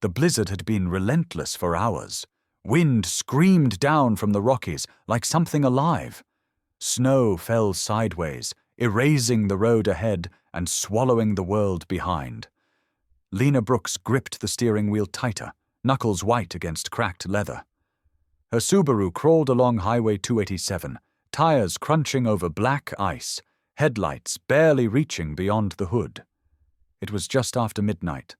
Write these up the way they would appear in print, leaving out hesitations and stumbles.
The blizzard had been relentless for hours. Wind screamed down from the Rockies like something alive. Snow fell sideways, erasing the road ahead and swallowing the world behind. Lena Brooks gripped the steering wheel tighter, knuckles white against cracked leather. Her Subaru crawled along Highway 287, tires crunching over black ice, headlights barely reaching beyond the hood. It was just after midnight.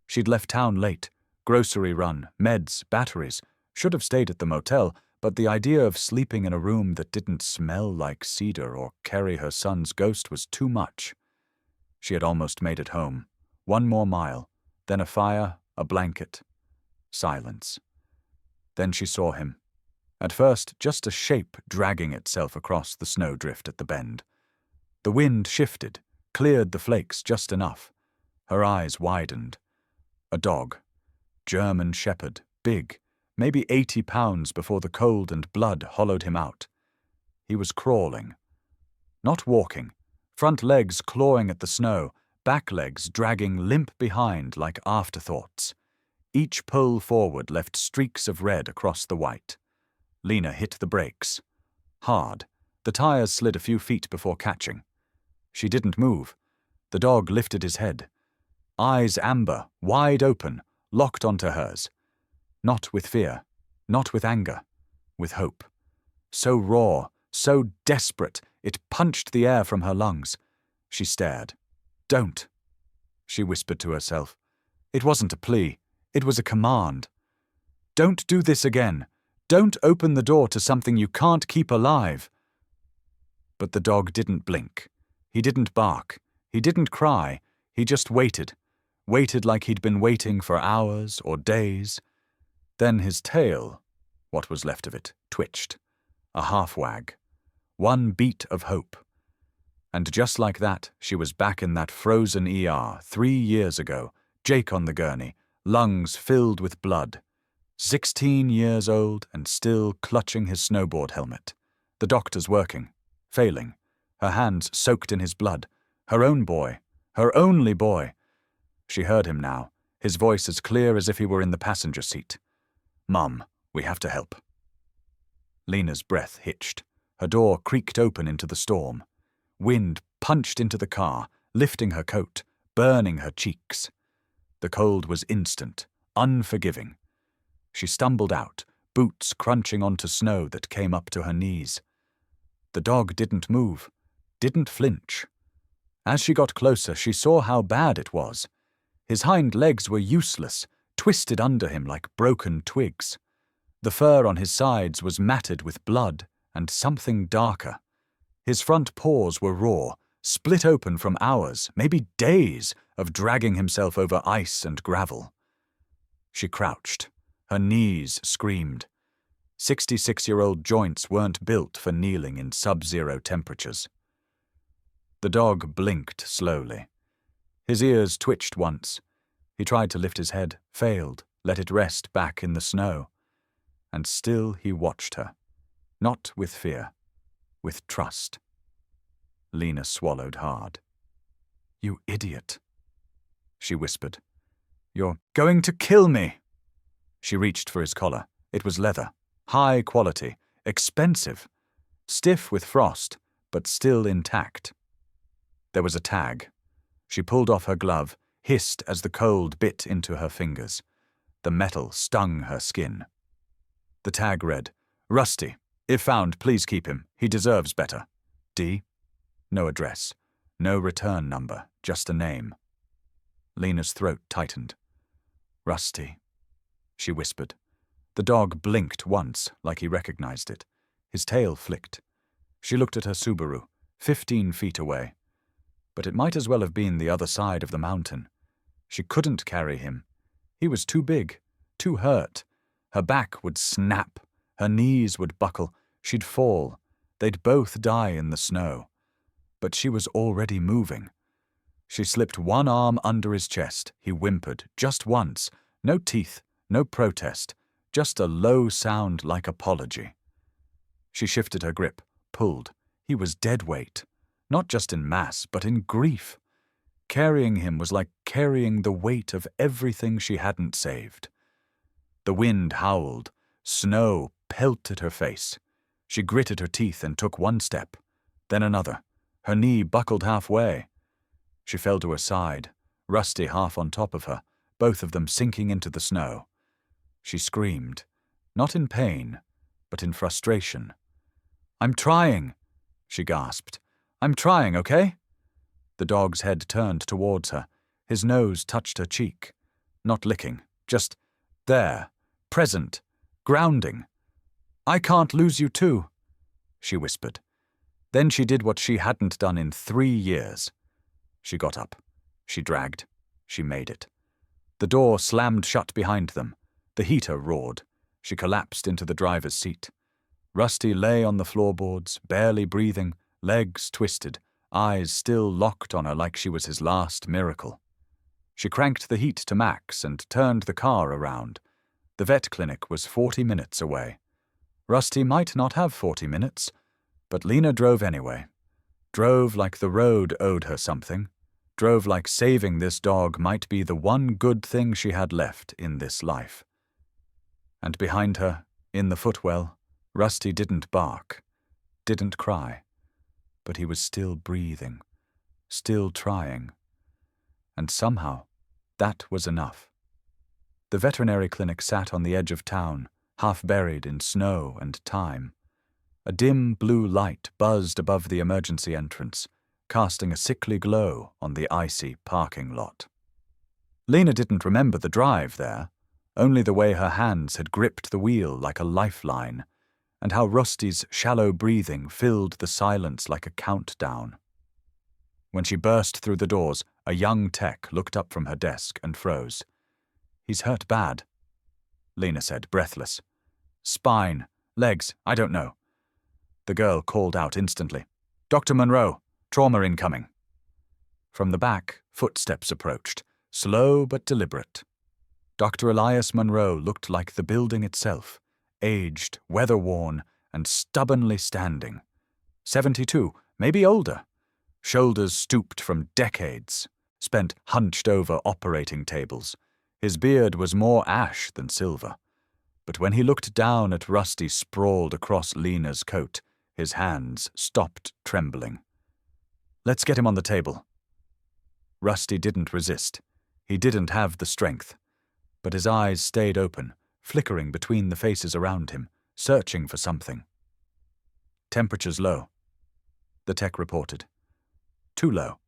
She'd left town late, grocery run, meds, batteries, should have stayed at the motel, but the idea of sleeping in a room that didn't smell like cedar or carry her son's ghost was too much. She had almost made it home. 1 more mile, then a fire, a blanket, silence. Then she saw him. At first, just a shape dragging itself across the snowdrift at the bend. The wind shifted, cleared the flakes just enough. Her eyes widened. A dog. German shepherd, big, maybe 80 pounds before the cold and blood hollowed him out. He was crawling. Not walking, front legs clawing at the snow, back legs dragging limp behind like afterthoughts. Each pull forward left streaks of red across the white. Lena hit the brakes. Hard. The tires slid a few feet before catching. She didn't move. The dog lifted his head. Eyes amber, wide open, locked onto hers. Not with fear, not with anger, with hope. So raw, so desperate, it punched the air from her lungs. She stared. "Don't," she whispered to herself. It wasn't a plea. It was a command. "Don't do this again. Don't open the door to something you can't keep alive." But the dog didn't blink. He didn't bark. He didn't cry. He just waited. Waited like he'd been waiting for hours or days. Then his tail, what was left of it, twitched. A half wag. 1 beat of hope. And just like that, she was back in that frozen ER 3 years ago, Jake on the gurney, lungs filled with blood. 16 years old and still clutching his snowboard helmet. The doctors working, failing, her hands soaked in his blood. Her own boy, her only boy. She heard him now, his voice as clear as if he were in the passenger seat. "Mum, we have to help." Lena's breath hitched. Her door creaked open into the storm. Wind punched into the car, lifting her coat, burning her cheeks. The cold was instant, unforgiving. She stumbled out, boots crunching onto snow that came up to her knees. The dog didn't move, didn't flinch. As she got closer, she saw how bad it was. His hind legs were useless, twisted under him like broken twigs. The fur on his sides was matted with blood and something darker. His front paws were raw, split open from hours, maybe days, of dragging himself over ice and gravel. She crouched. Her knees screamed. 66-year-old joints weren't built for kneeling in sub-zero temperatures. The dog blinked slowly. His ears twitched once. He tried to lift his head, failed, let it rest back in the snow. And still he watched her. Not with fear, with trust. Lena swallowed hard. "You idiot," she whispered. "You're going to kill me." She reached for his collar. It was leather, high quality, expensive, stiff with frost, but still intact. There was a tag. She pulled off her glove, hissed as the cold bit into her fingers. The metal stung her skin. The tag read, "Rusty. If found, please keep him. He deserves better. D." No address. No return number, just a name. Lena's throat tightened. "Rusty," she whispered. The dog blinked once, like he recognized it. His tail flicked. She looked at her Subaru, 15 feet away. But it might as well have been the other side of the mountain. She couldn't carry him. He was too big, too hurt. Her back would snap. Her knees would buckle. She'd fall. They'd both die in the snow. But she was already moving. She slipped one arm under his chest. He whimpered, just once. No teeth, no protest. Just a low sound like apology. She shifted her grip, pulled. He was dead weight. Not just in mass, but in grief. Carrying him was like carrying the weight of everything she hadn't saved. The wind howled. Snow pelted her face. She gritted her teeth and took one step, then another. Her knee buckled halfway. She fell to her side, Rusty half on top of her, both of them sinking into the snow. She screamed, not in pain, but in frustration. "I'm trying," she gasped. "I'm trying, okay?" The dog's head turned towards her. His nose touched her cheek. Not licking, just there, present, grounding. "I can't lose you too," she whispered. Then she did what she hadn't done in 3 years. She got up. She dragged. She made it. The door slammed shut behind them. The heater roared. She collapsed into the driver's seat. Rusty lay on the floorboards, barely breathing, legs twisted, eyes still locked on her like she was his last miracle. She cranked the heat to max and turned the car around. The vet clinic was 40 minutes away. Rusty might not have 40 minutes, but Lena drove anyway. Drove like the road owed her something. Drove like saving this dog might be the one good thing she had left in this life. And behind her, in the footwell, Rusty didn't bark, didn't cry, but he was still breathing, still trying. And somehow, that was enough. The veterinary clinic sat on the edge of town, half buried in snow and time. A dim blue light buzzed above the emergency entrance, casting a sickly glow on the icy parking lot. Lena didn't remember the drive there, only the way her hands had gripped the wheel like a lifeline, and how Rusty's shallow breathing filled the silence like a countdown. When she burst through the doors, a young tech looked up from her desk and froze. "He's hurt bad," Lena said, breathless. "Spine, legs, I don't know." The girl called out instantly, "Dr. Monroe, trauma incoming." From the back, footsteps approached, slow but deliberate. Dr. Elias Monroe looked like the building itself, aged, weather-worn, and stubbornly standing. 72, maybe older. Shoulders stooped from decades, spent hunched over operating tables. His beard was more ash than silver. But when he looked down at Rusty sprawled across Lena's coat, his hands stopped trembling. "Let's get him on the table." Rusty didn't resist. He didn't have the strength. But his eyes stayed open, flickering between the faces around him, searching for something. "Temperature's low," the tech reported. "Too low.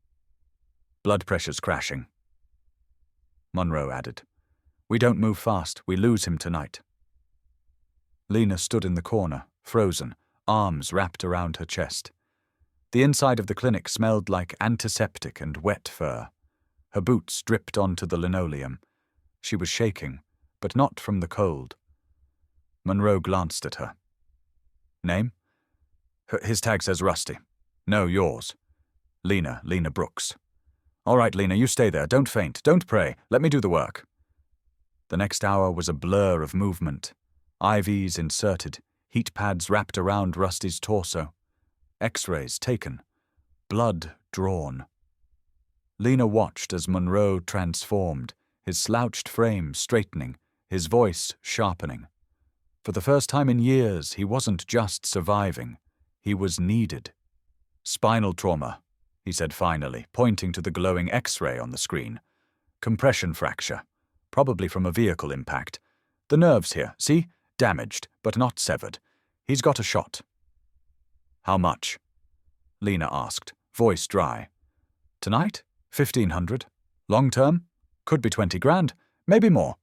Blood pressure's crashing." Monroe added, "We don't move fast. We lose him tonight." Lena stood in the corner, frozen, arms wrapped around her chest. The inside of the clinic smelled like antiseptic and wet fur. Her boots dripped onto the linoleum. She was shaking, but not from the cold. Monroe glanced at her. "Name?" "His tag says Rusty." "No, yours." Lena Brooks." "All right, Lena, you stay there. Don't faint. Don't pray. Let me do the work." The next hour was a blur of movement. IVs inserted, heat pads wrapped around Rusty's torso. X-rays taken. Blood drawn. Lena watched as Monroe transformed, his slouched frame straightening, his voice sharpening. For the first time in years, he wasn't just surviving. He was needed. "Spinal trauma," he said finally, pointing to the glowing X-ray on the screen. "Compression fracture, probably from a vehicle impact. The nerves here, see? Damaged, but not severed. He's got a shot." "How much?" Lena asked, voice dry. "Tonight? 1,500. Long term? Could be 20 grand, maybe more."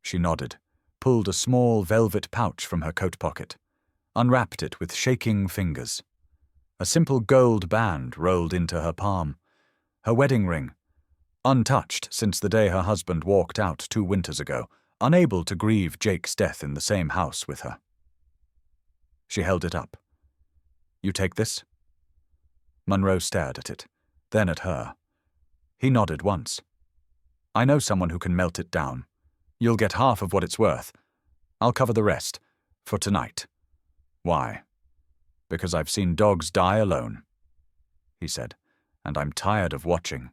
She nodded, pulled a small velvet pouch from her coat pocket, unwrapped it with shaking fingers. A simple gold band rolled into her palm. Her wedding ring, untouched since the day her husband walked out 2 winters ago, unable to grieve Jake's death in the same house with her. She held it up. "You take this?" Monroe stared at it, then at her. He nodded once. "I know someone who can melt it down. You'll get half of what it's worth. I'll cover the rest. For tonight." "Why?" "Because I've seen dogs die alone," he said, and I'm tired of watching."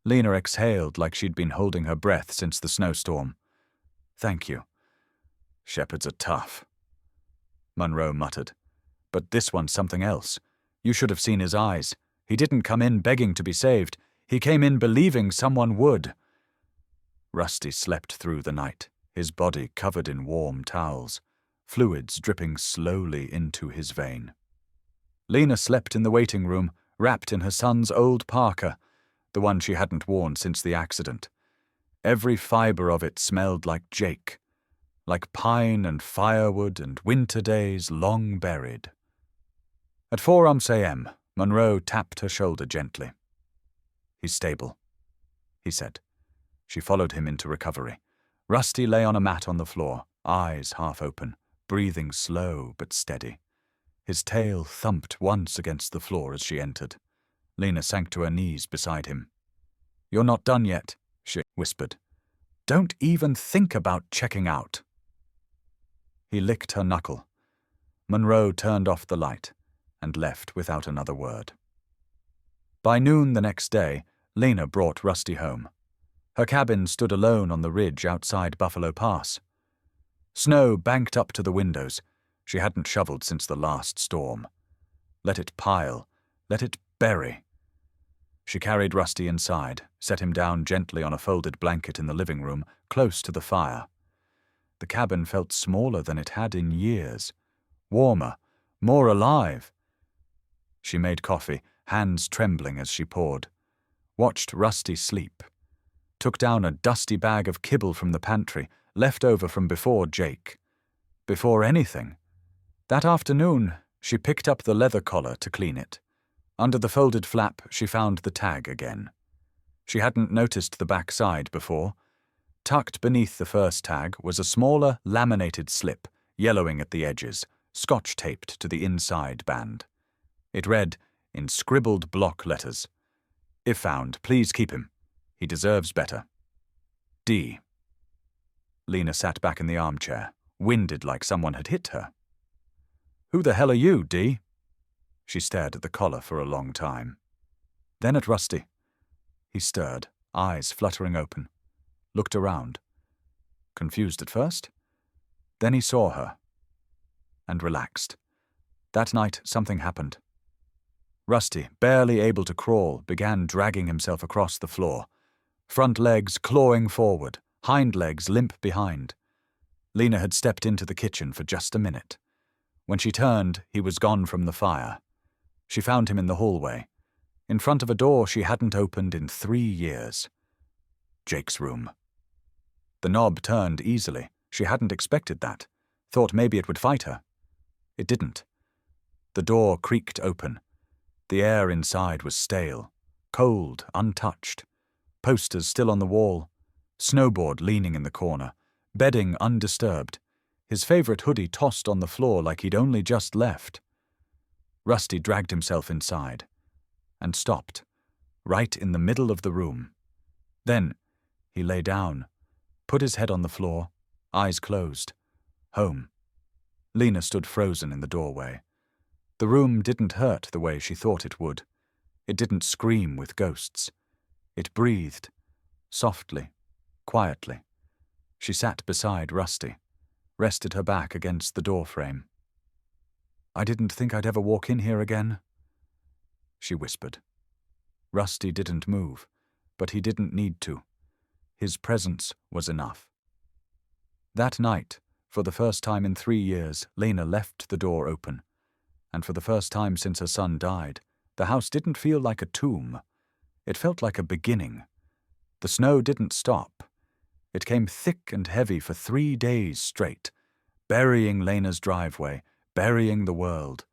Lena exhaled like she'd been holding her breath since the snowstorm. "Thank you. Shepherds are tough," Monroe muttered. "But this one's something else. You should have seen his eyes. He didn't come in begging to be saved. He came in believing someone would." Rusty slept through the night, his body covered in warm towels, fluids dripping slowly into his vein. Lena slept in the waiting room, wrapped in her son's old parka, the one she hadn't worn since the accident. Every fiber of it smelled like Jake, like pine and firewood and winter days long buried. At 4 a.m., Monroe tapped her shoulder gently. "He's stable," he said. She followed him into recovery. Rusty lay on a mat on the floor, eyes half open, breathing slow but steady. His tail thumped once against the floor as she entered. Lena sank to her knees beside him. "You're not done yet," she whispered. "Don't even think about checking out." He licked her knuckle. Monroe turned off the light and left without another word. By noon the next day, Lena brought Rusty home. Her cabin stood alone on the ridge outside Buffalo Pass. Snow banked up to the windows. She hadn't shoveled since the last storm. Let it pile, let it bury. She carried Rusty inside, set him down gently on a folded blanket in the living room, close to the fire. The cabin felt smaller than it had in years, warmer, more alive. She made coffee, hands trembling as she poured, watched Rusty sleep, took down a dusty bag of kibble from the pantry, left over from before Jake. Before anything. That afternoon, she picked up the leather collar to clean it. Under the folded flap, she found the tag again. She hadn't noticed the back side before. Tucked beneath the first tag was a smaller, laminated slip, yellowing at the edges, scotch-taped to the inside band. It read, in scribbled block letters, "If found, please keep him. He deserves better. D." Lena sat back in the armchair, winded like someone had hit her. "Who the hell are you, D?" She stared at the collar for a long time. Then at Rusty. He stirred, eyes fluttering open, looked around. Confused at first. Then he saw her. And relaxed. That night, something happened. Rusty, barely able to crawl, began dragging himself across the floor. Front legs clawing forward, hind legs limp behind. Lena had stepped into the kitchen for just a minute. When she turned, he was gone from the fire. She found him in the hallway, in front of a door she hadn't opened in 3 years. Jake's room. The knob turned easily. She hadn't expected that. Thought maybe it would fight her. It didn't. The door creaked open. The air inside was stale, cold, untouched. Posters still on the wall. Snowboard leaning in the corner. Bedding undisturbed. His favorite hoodie tossed on the floor like he'd only just left. Rusty dragged himself inside and stopped, right in the middle of the room. Then he lay down, put his head on the floor, eyes closed. Home. Lena stood frozen in the doorway. The room didn't hurt the way she thought it would. It didn't scream with ghosts. It breathed, softly, quietly. She sat beside Rusty, rested her back against the doorframe. "I didn't think I'd ever walk in here again," she whispered. Rusty didn't move, but he didn't need to. His presence was enough. That night, for the first time in 3 years, Lena left the door open. And for the first time since her son died, the house didn't feel like a tomb. It felt like a beginning. The snow didn't stop. It came thick and heavy for 3 days straight, burying Lena's driveway, burying the world.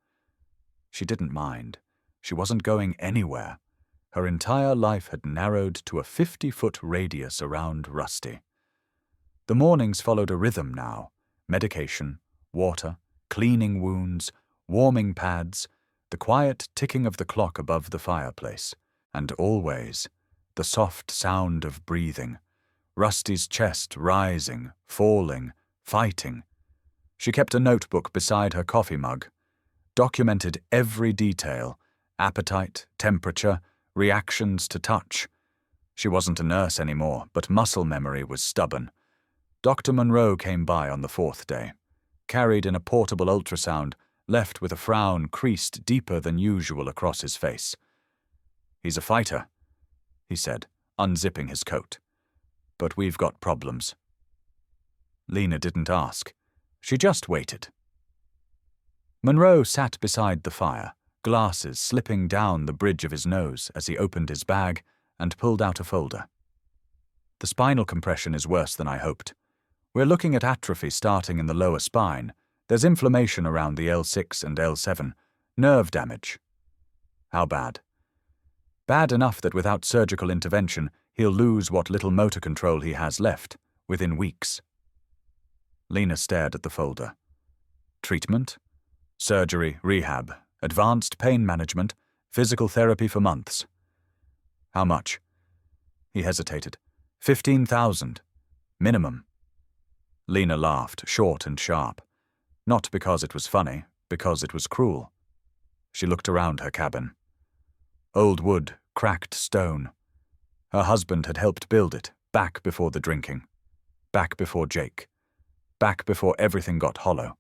She didn't mind. She wasn't going anywhere. Her entire life had narrowed to a 50-foot radius around Rusty. The mornings followed a rhythm now. Medication, water, cleaning wounds, warming pads, the quiet ticking of the clock above the fireplace, and always the soft sound of breathing, Rusty's chest rising, falling, fighting. She kept a notebook beside her coffee mug, documented every detail, Appetite, temperature, reactions to touch. She wasn't a nurse anymore, but muscle memory was stubborn. Dr. Monroe came by on the 4th day, carried in a portable ultrasound, left with a frown creased deeper than usual across his face. "He's a fighter," he said, unzipping his coat. "But we've got problems." Lena didn't ask. She just waited. Monroe sat beside the fire, glasses slipping down the bridge of his nose as he opened his bag and pulled out a folder. "The spinal compression is worse than I hoped. We're looking at atrophy starting in the lower spine. There's inflammation around the L6 and L7. Nerve damage." "How bad?" "Bad enough that without surgical intervention, he'll lose what little motor control he has left, within weeks." Lena stared at the folder. "Treatment? Surgery, rehab, advanced pain management, physical therapy for months." "How much?" He hesitated. 15,000. Minimum." Lena laughed, short and sharp. Not because it was funny, because it was cruel. She looked around her cabin. Old wood, cracked stone. Her husband had helped build it, back before the drinking. Back before Jake. Back before everything got hollow.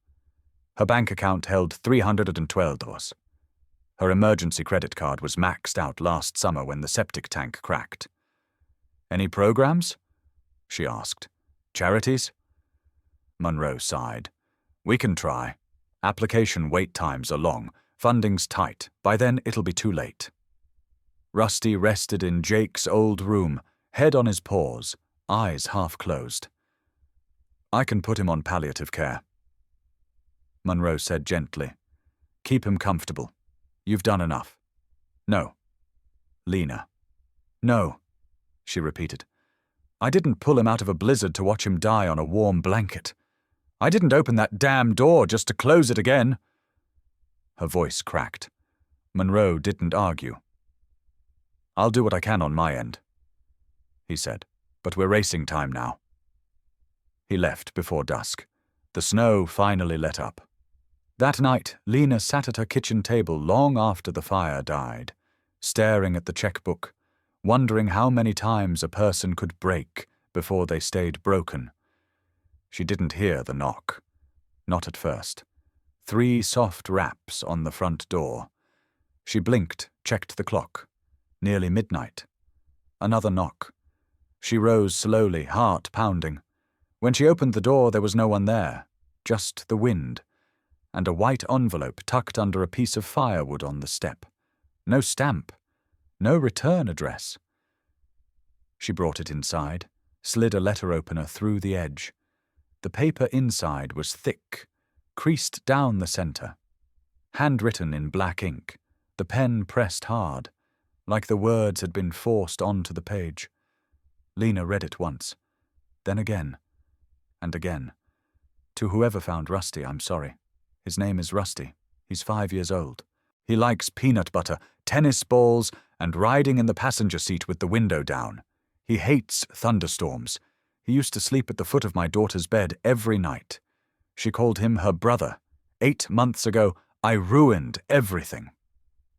Her bank account held $312. Her emergency credit card was maxed out last summer when the septic tank cracked. "Any programs?" she asked. "Charities?" Monroe sighed. "We can try. Application wait times are long. Funding's tight. By then, it'll be too late." Rusty rested in Jake's old room, head on his paws, eyes half closed. "I can put him on palliative care," Monroe said gently. "Keep him comfortable. You've done enough." "No." "Lena." "No," she repeated. "I didn't pull him out of a blizzard to watch him die on a warm blanket. I didn't open that damn door just to close it again." Her voice cracked. Monroe didn't argue. "I'll do what I can on my end," he said, "but we're racing time now." He left before dusk. The snow finally let up. That night, Lena sat at her kitchen table long after the fire died, staring at the checkbook, wondering how many times a person could break before they stayed broken. She didn't hear the knock. Not at first. 3 soft raps on the front door. She blinked, checked the clock. Nearly midnight. Another knock. She rose slowly, heart pounding. When she opened the door, there was no one there, just the wind, and a white envelope tucked under a piece of firewood on the step. No stamp. No return address. She brought it inside, slid a letter opener through the edge. The paper inside was thick, creased down the center. Handwritten in black ink, the pen pressed hard, like the words had been forced onto the page. Lena read it once, then again, and again. "To whoever found Rusty, I'm sorry. His name is Rusty. He's 5 years old. He likes peanut butter, tennis balls, and riding in the passenger seat with the window down. He hates thunderstorms. He used to sleep at the foot of my daughter's bed every night. She called him her brother. 8 months ago, I ruined everything.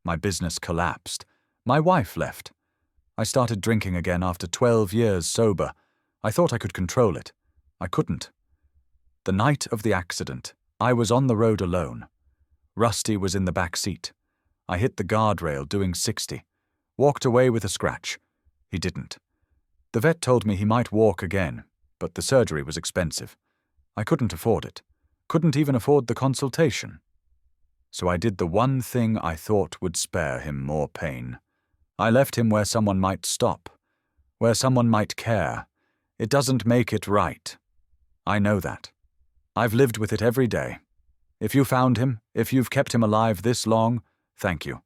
My business collapsed. My wife left. I started drinking again after 12 years sober. I thought I could control it. I couldn't. The night of the accident, I was on the road alone. Rusty was in the back seat. I hit the guardrail doing 60. Walked away with a scratch. He didn't. The vet told me he might walk again, but the surgery was expensive. I couldn't afford it. Couldn't even afford the consultation. So I did the one thing I thought would spare him more pain. I left him where someone might stop, where someone might care. It doesn't make it right. I know that. I've lived with it every day. If you found him, if you've kept him alive this long, thank you.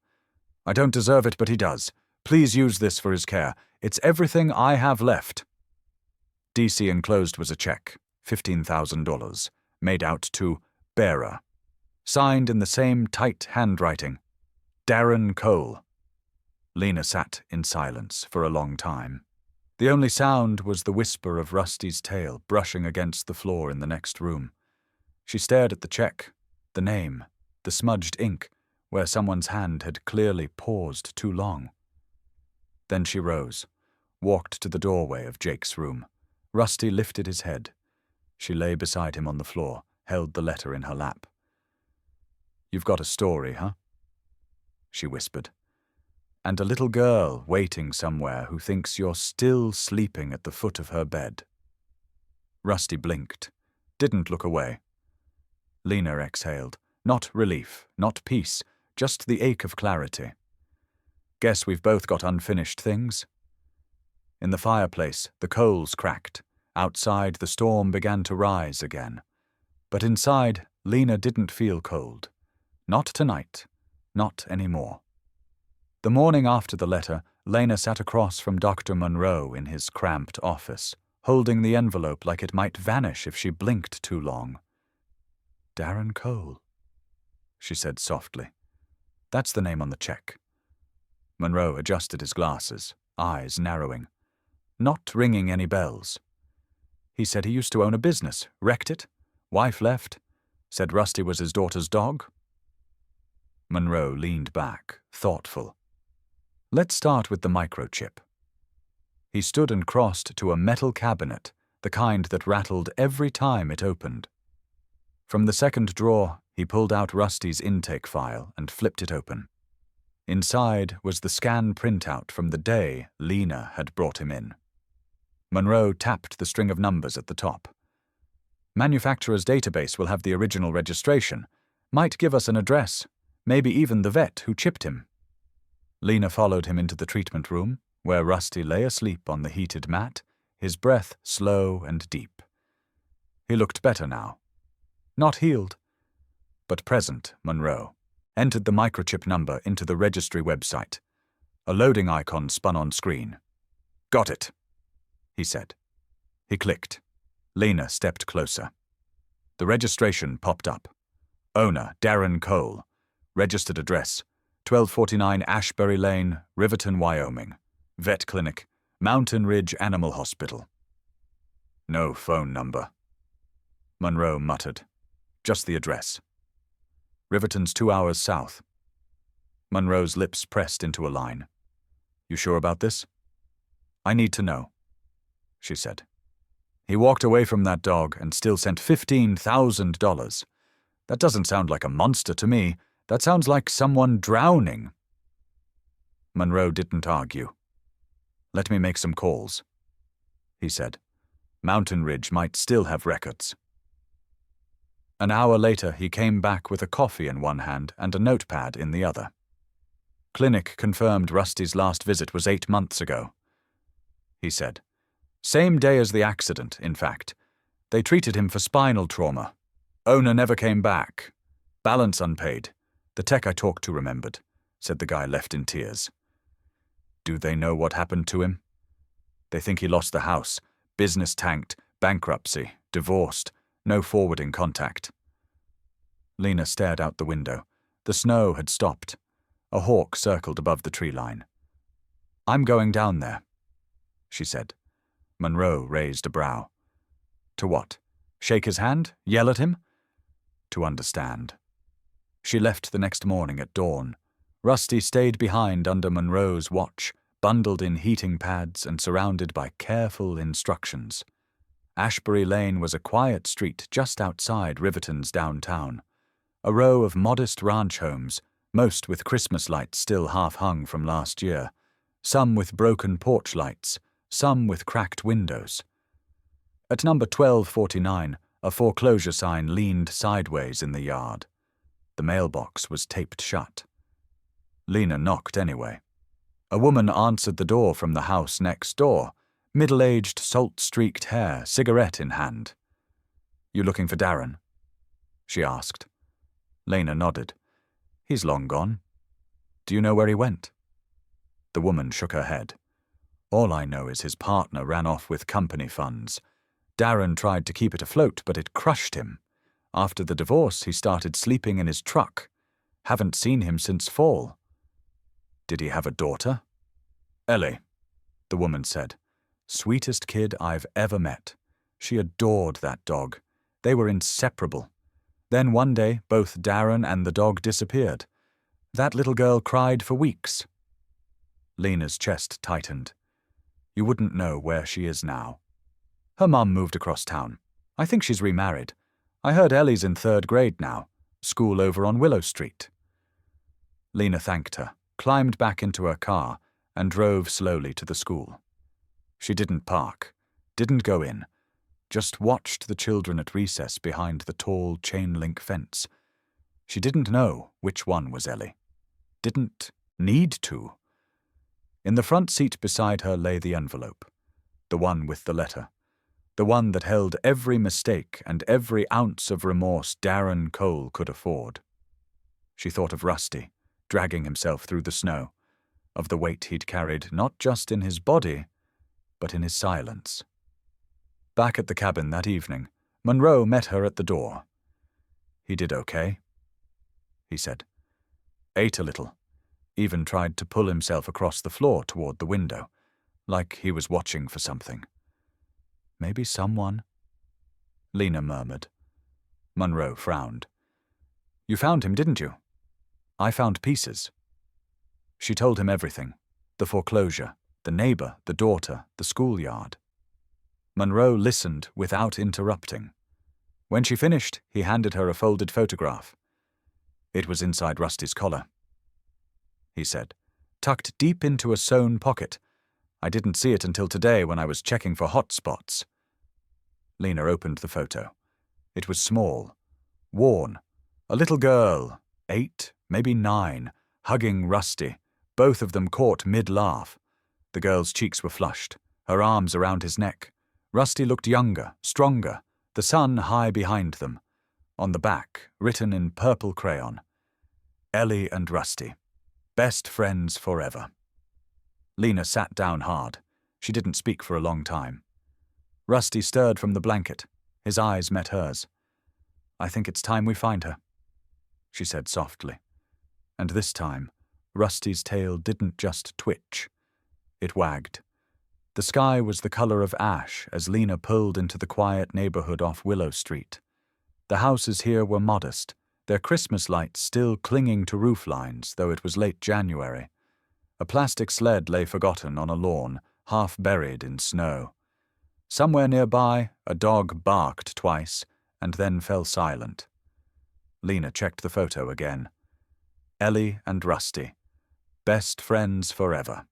I don't deserve it, but he does. Please use this for his care. It's everything I have left." DC enclosed was a check, $15,000, made out to bearer. Signed in the same tight handwriting, Darren Cole. Lena sat in silence for a long time. The only sound was the whisper of Rusty's tail brushing against the floor in the next room. She stared at the check, the name, the smudged ink, where someone's hand had clearly paused too long. Then she rose, walked to the doorway of Jake's room. Rusty lifted his head. She lay beside him on the floor, held the letter in her lap. "You've got a story, huh?" she whispered. "And a little girl waiting somewhere who thinks you're still sleeping at the foot of her bed." Rusty blinked, didn't look away. Lena exhaled. Not relief, not peace, just the ache of clarity. "Guess we've both got unfinished things." In the fireplace, the coals cracked. Outside, the storm began to rise again. But inside, Lena didn't feel cold. Not tonight. Not anymore. The morning after the letter, Lena sat across from Dr. Monroe in his cramped office, holding the envelope like it might vanish if she blinked too long. "Darren Cole," she said softly. "That's the name on the check." Monroe adjusted his glasses, eyes narrowing. Not ringing any bells. He said he used to own a business, wrecked it, wife left, said Rusty was his daughter's dog. Monroe leaned back, thoughtful. "Let's start with the microchip." He stood and crossed to a metal cabinet, the kind that rattled every time it opened. From the second drawer, he pulled out Rusty's intake file and flipped it open. Inside was the scan printout from the day Lena had brought him in. Monroe tapped the string of numbers at the top. "Manufacturer's database will have the original registration. Might give us an address, maybe even the vet who chipped him." Lena followed him into the treatment room, where Rusty lay asleep on the heated mat, his breath slow and deep. He looked better now. Not healed, but present. Monroe entered the microchip number into the registry website. A loading icon spun on screen. "Got it," he said. He clicked. Lena stepped closer. The registration popped up. Owner, Darren Cole. Registered address, 1249 Ashbury Lane, Riverton, Wyoming. Vet clinic, Mountain Ridge Animal Hospital. No phone number. Monroe muttered. Just the address. Riverton's 2 hours south. Monroe's lips pressed into a line. "You sure about this?" "I need to know," she said. "He walked away from that dog and still sent $15,000. That doesn't sound like a monster to me. That sounds like someone drowning." Monroe didn't argue. "Let me make some calls," he said. "Mountain Ridge might still have records." An hour later, he came back with a coffee in one hand and a notepad in the other. "Clinic confirmed Rusty's last visit was 8 months ago," he said. "Same day as the accident, in fact. They treated him for spinal trauma. Owner never came back. Balance unpaid. The tech I talked to remembered," said the guy left in tears. "Do they know what happened to him?" "They think he lost the house. Business tanked. Bankruptcy. Divorced. No forwarding contact." Lena stared out the window. The snow had stopped. A hawk circled above the tree line. "I'm going down there," she said. Monroe raised a brow. "To what? Shake his hand? Yell at him?" "To understand." She left the next morning at dawn. Rusty stayed behind under Monroe's watch, bundled in heating pads and surrounded by careful instructions. Ashbury Lane was a quiet street just outside Riverton's downtown. A row of modest ranch homes, most with Christmas lights still half hung from last year, some with broken porch lights, some with cracked windows. At number 1249, a foreclosure sign leaned sideways in the yard. The mailbox was taped shut. Lena knocked anyway. A woman answered the door from the house next door, middle-aged, salt-streaked hair, cigarette in hand. "You looking for Darren?" she asked. Lena nodded. "He's long gone. Do you know where he went?" The woman shook her head. "All I know is his partner ran off with company funds. Darren tried to keep it afloat, but it crushed him. After the divorce, he started sleeping in his truck. Haven't seen him since fall." "Did he have a daughter?" "Ellie," the woman said. "Sweetest kid I've ever met. She adored that dog. They were inseparable. Then one day, both Darren and the dog disappeared. That little girl cried for weeks. Lena's chest tightened. You wouldn't know where she is now. Her mum moved across town. I think she's remarried. I heard Ellie's in 3rd grade now. School over on Willow Street. Lena thanked her, climbed back into her car, and drove slowly to the school. She didn't park, didn't go in, just watched the children at recess behind the tall chain-link fence. She didn't know which one was Ellie. Didn't need to. In the front seat beside her lay the envelope, the one with the letter, the one that held every mistake and every ounce of remorse Darren Cole could afford. She thought of Rusty, dragging himself through the snow, of the weight he'd carried not just in his body, but in his silence. Back at the cabin that evening, Monroe met her at the door. He did okay, he said. Ate a little, even tried to pull himself across the floor toward the window, like he was watching for something. Maybe someone, Lena murmured. Monroe frowned. You found him, didn't you? I found pieces. She told him everything, the foreclosure, the neighbor, the daughter, the schoolyard. Monroe listened without interrupting. When she finished, he handed her a folded photograph. It was inside Rusty's collar, he said, tucked deep into a sewn pocket. I didn't see it until today when I was checking for hot spots. Lena opened the photo. It was small, worn. A little girl, 8, maybe 9, hugging Rusty, both of them caught mid-laugh. The girl's cheeks were flushed, her arms around his neck. Rusty looked younger, stronger, the sun high behind them. On the back, written in purple crayon, Ellie and Rusty, best friends forever. Lena sat down hard. She didn't speak for a long time. Rusty stirred from the blanket. His eyes met hers. I think it's time we find her, she said softly. And this time, Rusty's tail didn't just twitch. It wagged. The sky was the color of ash as Lena pulled into the quiet neighborhood off Willow Street. The houses here were modest, their Christmas lights still clinging to roof lines, though it was late January. A plastic sled lay forgotten on a lawn, half buried in snow. Somewhere nearby, a dog barked twice, and then fell silent. Lena checked the photo again. Ellie and Rusty, best friends forever.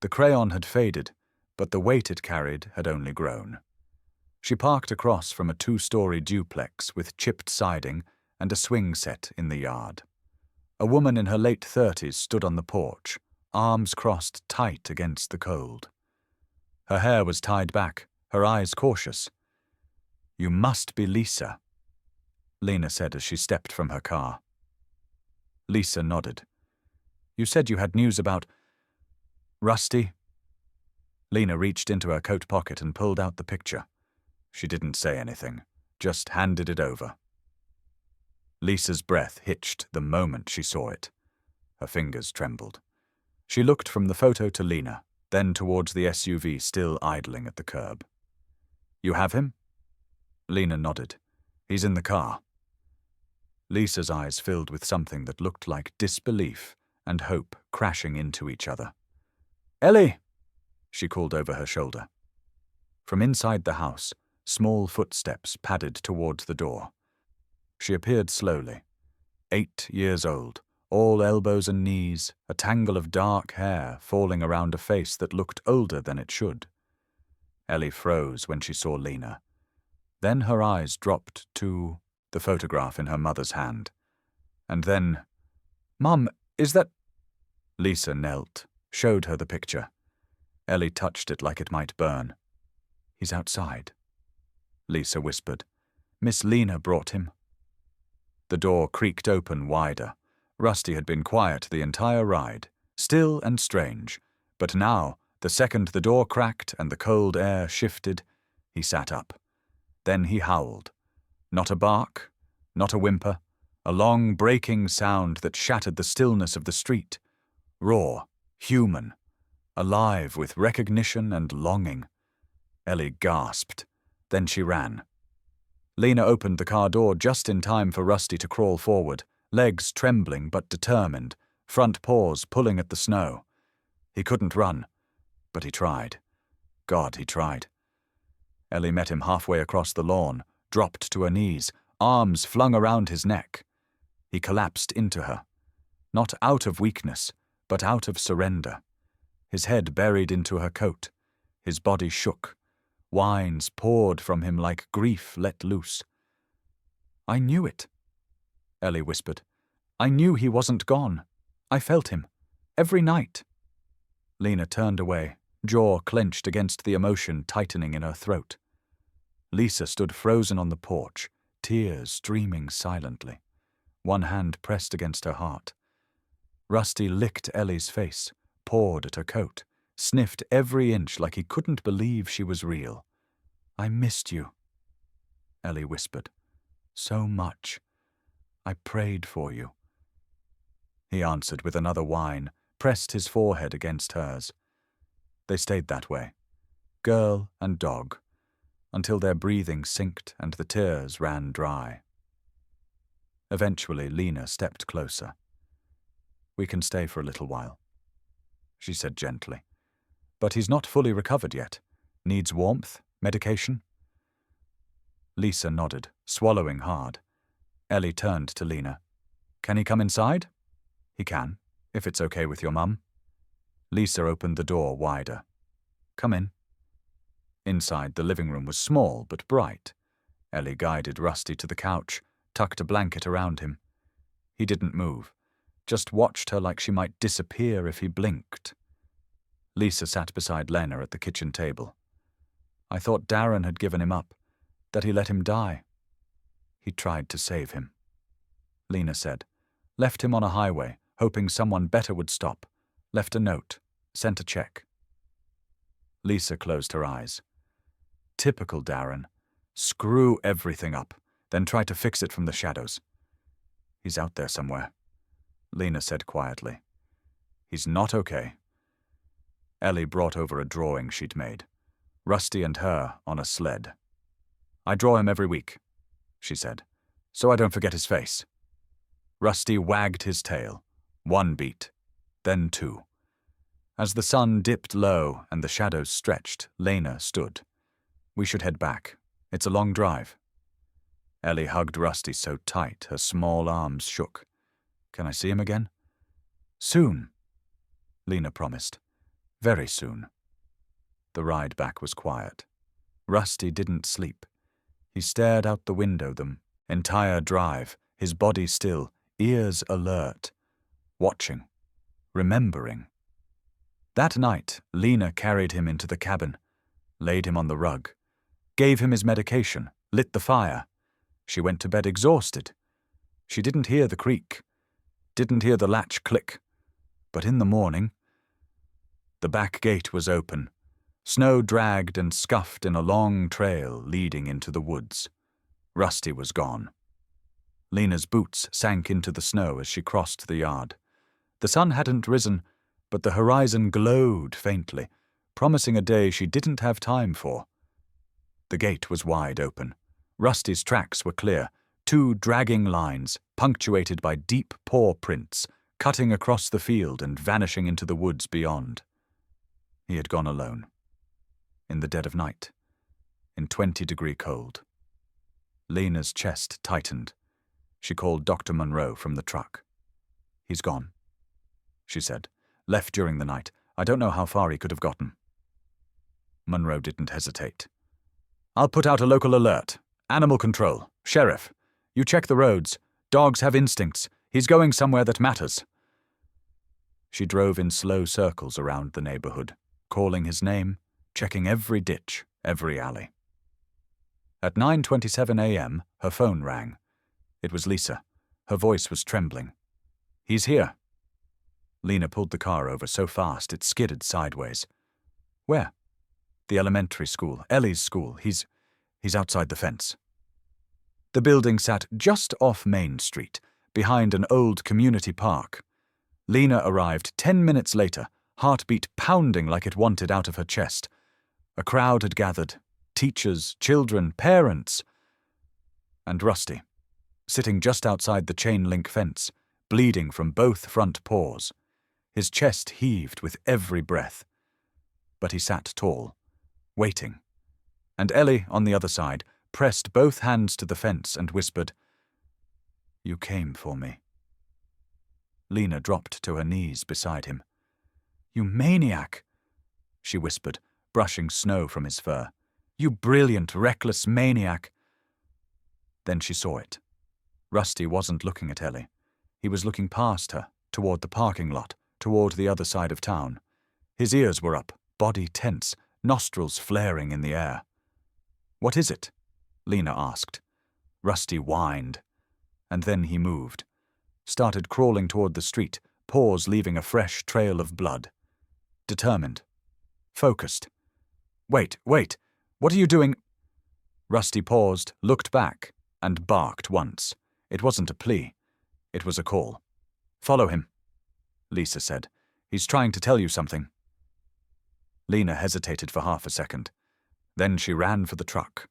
The crayon had faded, but the weight it carried had only grown. She parked across from a 2-story duplex with chipped siding and a swing set in the yard. A woman in her late 30s stood on the porch, arms crossed tight against the cold. Her hair was tied back, her eyes cautious. You must be Lisa, Lena said as she stepped from her car. Lisa nodded. You said you had news about Rusty? Lena reached into her coat pocket and pulled out the picture. She didn't say anything, just handed it over. Lisa's breath hitched the moment she saw it. Her fingers trembled. She looked from the photo to Lena, then towards the SUV still idling at the curb. You have him? Lena nodded. He's in the car. Lisa's eyes filled with something that looked like disbelief and hope crashing into each other. Ellie! She called over her shoulder. From inside the house, small footsteps padded towards the door. She appeared slowly. 8 years old, all elbows and knees, a tangle of dark hair falling around a face that looked older than it should. Ellie froze when she saw Lena. Then her eyes dropped to the photograph in her mother's hand. And then, Mum, is that... Lisa knelt, showed her the picture. Ellie touched it like it might burn. He's outside, Lisa whispered. Miss Lena brought him. The door creaked open wider. Rusty had been quiet the entire ride, still and strange, but now, the second the door cracked and the cold air shifted, he sat up. Then he howled. Not a bark, not a whimper, a long breaking sound that shattered the stillness of the street. Raw, human, alive with recognition and longing. Ellie gasped. Then she ran. Lena opened the car door just in time for Rusty to crawl forward, legs trembling but determined, front paws pulling at the snow. He couldn't run, but he tried. God, he tried. Ellie met him halfway across the lawn, dropped to her knees, arms flung around his neck. He collapsed into her, not out of weakness, but out of surrender. His head buried into her coat. His body shook. Whines poured from him like grief let loose. "I knew it," Ellie whispered. "I knew he wasn't gone. I felt him. Every night." Lena turned away, jaw clenched against the emotion tightening in her throat. Lisa stood frozen on the porch, tears streaming silently, one hand pressed against her heart. Rusty licked Ellie's face, pawed at her coat, sniffed every inch like he couldn't believe she was real. "I missed you," Ellie whispered. "So much. I prayed for you." He answered with another whine, pressed his forehead against hers. They stayed that way, girl and dog, until their breathing synced and the tears ran dry. Eventually, Lena stepped closer. "We can stay for a little while," she said gently. "But he's not fully recovered yet. Needs warmth, medication?" Lisa nodded, swallowing hard. Ellie turned to Lena. "Can he come inside?" "He can, if it's okay with your mum." Lisa opened the door wider. "Come in." Inside, the living room was small but bright. Ellie guided Rusty to the couch, tucked a blanket around him. He didn't move, just watched her like she might disappear if he blinked. Lisa sat beside Lena at the kitchen table. "I thought Darren had given him up, that he let him die." "He tried to save him," Lena said. "Left him on a highway, hoping someone better would stop. Left a note, sent a check." Lisa closed her eyes. Typical Darren. Screw everything up, then try to fix it from the shadows. "He's out there somewhere," Lena said quietly. "He's not okay." Ellie brought over a drawing she'd made. Rusty and her on a sled. "I draw him every week," she said, "so I don't forget his face." Rusty wagged his tail. 1 beat, then 2. As the sun dipped low and the shadows stretched, Lena stood. "We should head back. It's a long drive." Ellie hugged Rusty so tight her small arms shook. "Can I see him again?" "Soon," Lena promised. "Very soon." The ride back was quiet. Rusty didn't sleep. He stared out the window the entire drive, his body still, ears alert, watching, remembering. That night, Lena carried him into the cabin, laid him on the rug, gave him his medication, lit the fire. She went to bed exhausted. She didn't hear the creak, didn't hear the latch click. But in the morning, the back gate was open. Snow dragged and scuffed in a long trail leading into the woods. Rusty was gone. Lena's boots sank into the snow as she crossed the yard. The sun hadn't risen, but the horizon glowed faintly, promising a day she didn't have time for. The gate was wide open. Rusty's tracks were clear, 2 dragging lines, punctuated by deep paw prints, cutting across the field and vanishing into the woods beyond. He had gone alone. In the dead of night. In 20-degree cold. Lena's chest tightened. She called Dr. Monroe from the truck. "He's gone," she said. "Left during the night. I don't know how far he could have gotten." Monroe didn't hesitate. "I'll put out a local alert. Animal control. Sheriff. You check the roads. Dogs have instincts. He's going somewhere that matters." She drove in slow circles around the neighborhood, calling his name, checking every ditch, every alley. At 9:27 a.m., her phone rang. It was Lisa. Her voice was trembling. "He's here." Lena pulled the car over so fast it skidded sideways. "Where?" "The elementary school, Ellie's school. He's outside the fence." The building sat just off Main Street, behind an old community park. Lena arrived 10 minutes later, heartbeat pounding like it wanted out of her chest. A crowd had gathered, teachers, children, parents, and Rusty. sitting just outside the chain-link fence, bleeding from both front paws. His chest heaved with every breath. But he sat tall, waiting. And Ellie, on the other side, pressed both hands to the fence and whispered, "You came for me." Lena dropped to her knees beside him. "You maniac," she whispered, brushing snow from his fur. "You brilliant, reckless maniac." Then she saw it. Rusty wasn't looking at Ellie. He was looking past her, toward the parking lot, toward the other side of town. His ears were up, body tense, nostrils flaring in the air. "What is it?" Lena asked. Rusty whined. And then he moved. Started crawling toward the street, paws leaving a fresh trail of blood. Determined. Focused. Wait, what are you doing?" Rusty paused, looked back, and barked once. It wasn't a plea. It was a call. "Follow him," Lisa said. "He's trying to tell you something." Lena hesitated for half a second. Then she ran for the truck.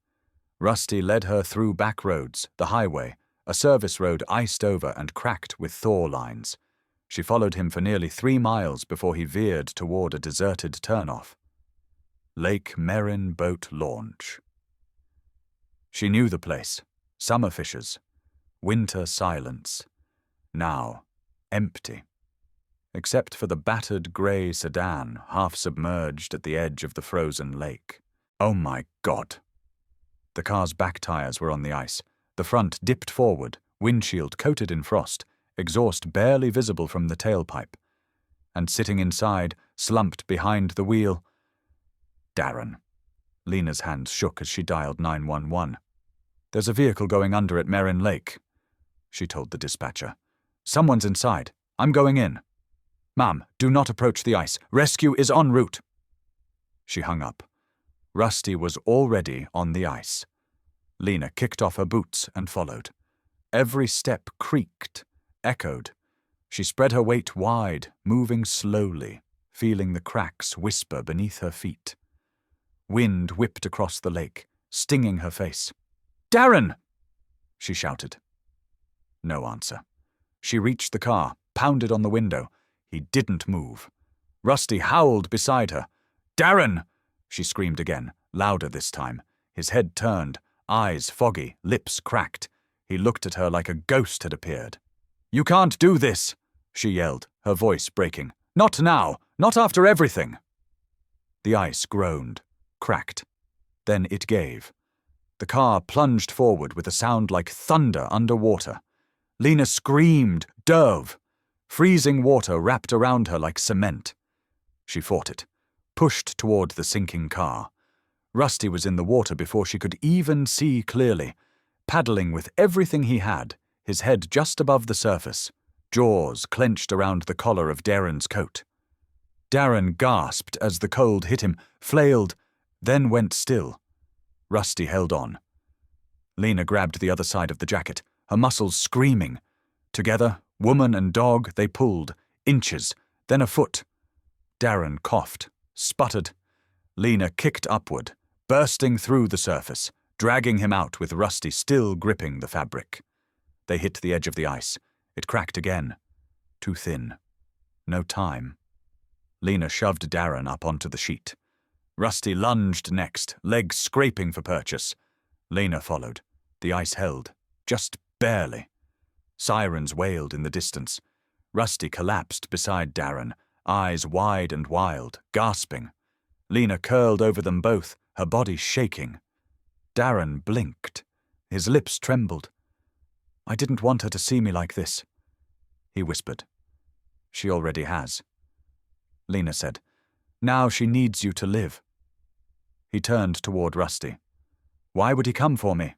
Rusty led her through back roads, the highway, a service road iced over and cracked with thaw lines. She followed him for nearly 3 miles before he veered toward a deserted turnoff. Lake Merrin Boat Launch. She knew the place. Summer fishers. Winter silence. Now, empty. Except for the battered grey sedan, half submerged at the edge of the frozen lake. Oh my God! The car's back tires were on the ice. The front dipped forward, windshield coated in frost, exhaust barely visible from the tailpipe. And sitting inside, slumped behind the wheel, Darren. Lena's hands shook as she dialed 911. "There's a vehicle going under at Merrin Lake," she told the dispatcher. "Someone's inside. I'm going in. Ma'am, do not approach the ice. Rescue is en route." She hung up. Rusty was already on the ice. Lena kicked off her boots and followed. Every step creaked, echoed. She spread her weight wide, moving slowly, feeling the cracks whisper beneath her feet. Wind whipped across the lake, stinging her face. "Darren!" she shouted. No answer. She reached the car, pounded on the window. He didn't move. Rusty howled beside her. "Darren!" she screamed again, louder this time. His head turned, eyes foggy, lips cracked. He looked at her like a ghost had appeared. "You can't do this!" she yelled, her voice breaking. "Not now! Not after everything!" The ice groaned, cracked. Then it gave. The car plunged forward with a sound like thunder underwater. Lena screamed, dove. Freezing water wrapped around her like cement. She fought it, pushed toward the sinking car. Rusty was in the water before she could even see clearly, paddling with everything he had, his head just above the surface, jaws clenched around the collar of Darren's coat. Darren gasped as the cold hit him, flailed, then went still. Rusty held on. Lena grabbed the other side of the jacket, her muscles screaming. Together, woman and dog, they pulled, inches, then a foot. Darren coughed, sputtered. Lena kicked upward, bursting through the surface, dragging him out with Rusty still gripping the fabric. They hit the edge of the ice. It cracked again. Too thin. No time. Lena shoved Darren up onto the sheet. Rusty lunged next, legs scraping for purchase. Lena followed. The ice held, just barely. Sirens wailed in the distance. Rusty collapsed beside Darren, eyes wide and wild, gasping. Lena curled over them both, her body shaking. Darren blinked. His lips trembled. "I didn't want her to see me like this," he whispered. "She already has." Lena said, "Now she needs you to live." He turned toward Rusty. "Why would he come for me?"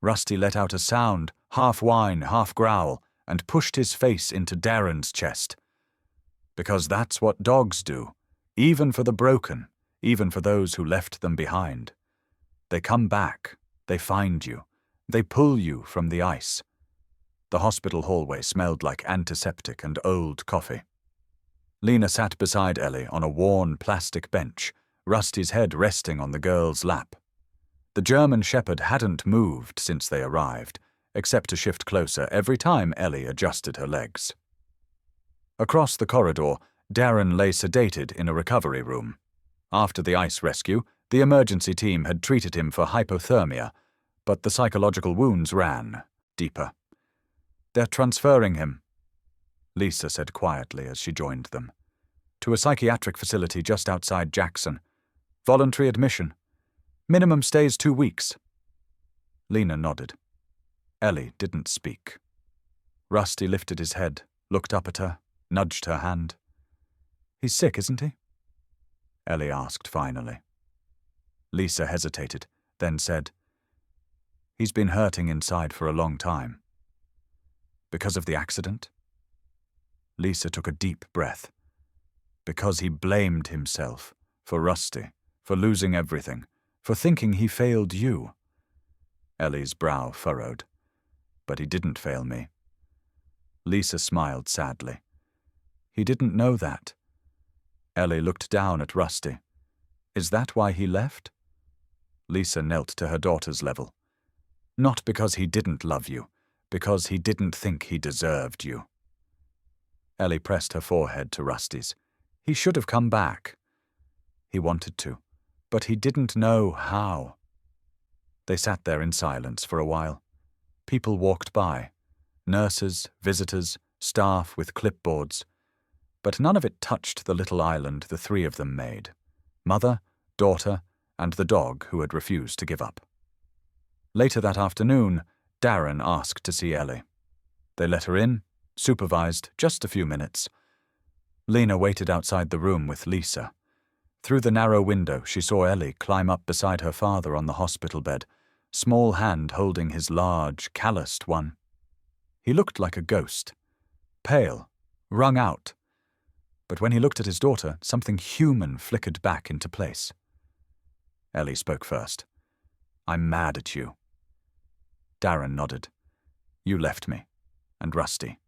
Rusty let out a sound, half whine, half growl, and pushed his face into Darren's chest. "Because that's what dogs do, even for the broken, even for those who left them behind. They come back, they find you, they pull you from the ice." The hospital hallway smelled like antiseptic and old coffee. Lena sat beside Ellie on a worn plastic bench, Rusty's head resting on the girl's lap. The German shepherd hadn't moved since they arrived, except to shift closer every time Ellie adjusted her legs. Across the corridor, Darren lay sedated in a recovery room. After the ice rescue, the emergency team had treated him for hypothermia, but the psychological wounds ran deeper. "They're transferring him," Lisa said quietly as she joined them, "to a psychiatric facility just outside Jackson. Voluntary admission. Minimum stays 2 weeks. Lena nodded. Ellie didn't speak. Rusty lifted his head, looked up at her, nudged her hand. "He's sick, isn't he?" Ellie asked finally. Lisa hesitated, then said, "He's been hurting inside for a long time." "Because of the accident?" Lisa took a deep breath. "Because he blamed himself, for Rusty, for losing everything, for thinking he failed you." Ellie's brow furrowed. "But he didn't fail me." Lisa smiled sadly. "He didn't know that." Ellie looked down at Rusty. "Is that why he left?" Lisa knelt to her daughter's level. "Not because he didn't love you, because he didn't think he deserved you." Ellie pressed her forehead to Rusty's. "He should have come back." "He wanted to, but he didn't know how." They sat there in silence for a while. People walked by. Nurses, visitors, staff with clipboards. But none of it touched the little island the three of them made. Mother, daughter, and the dog who had refused to give up. Later that afternoon, Darren asked to see Ellie. They let her in, supervised just a few minutes. Lena waited outside the room with Lisa. Through the narrow window, she saw Ellie climb up beside her father on the hospital bed, small hand holding his large, calloused one. He looked like a ghost, pale, wrung out. But when he looked at his daughter, something human flickered back into place. Ellie spoke first. "I'm mad at you." Darren nodded. "You left me. And Rusty."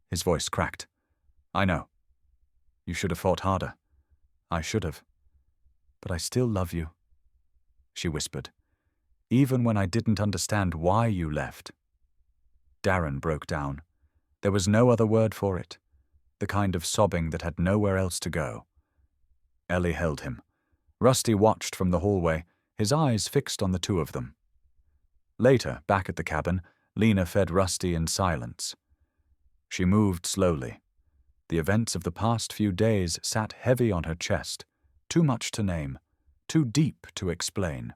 His voice cracked. "I know. You should have fought harder. I should have. But I still love you," she whispered, "even when I didn't understand why you left." Darren broke down. There was no other word for it, the kind of sobbing that had nowhere else to go. Ellie held him. Rusty watched from the hallway, his eyes fixed on the two of them. Later, back at the cabin, Lena fed Rusty in silence. She moved slowly. The events of the past few days sat heavy on her chest, too much to name, too deep to explain.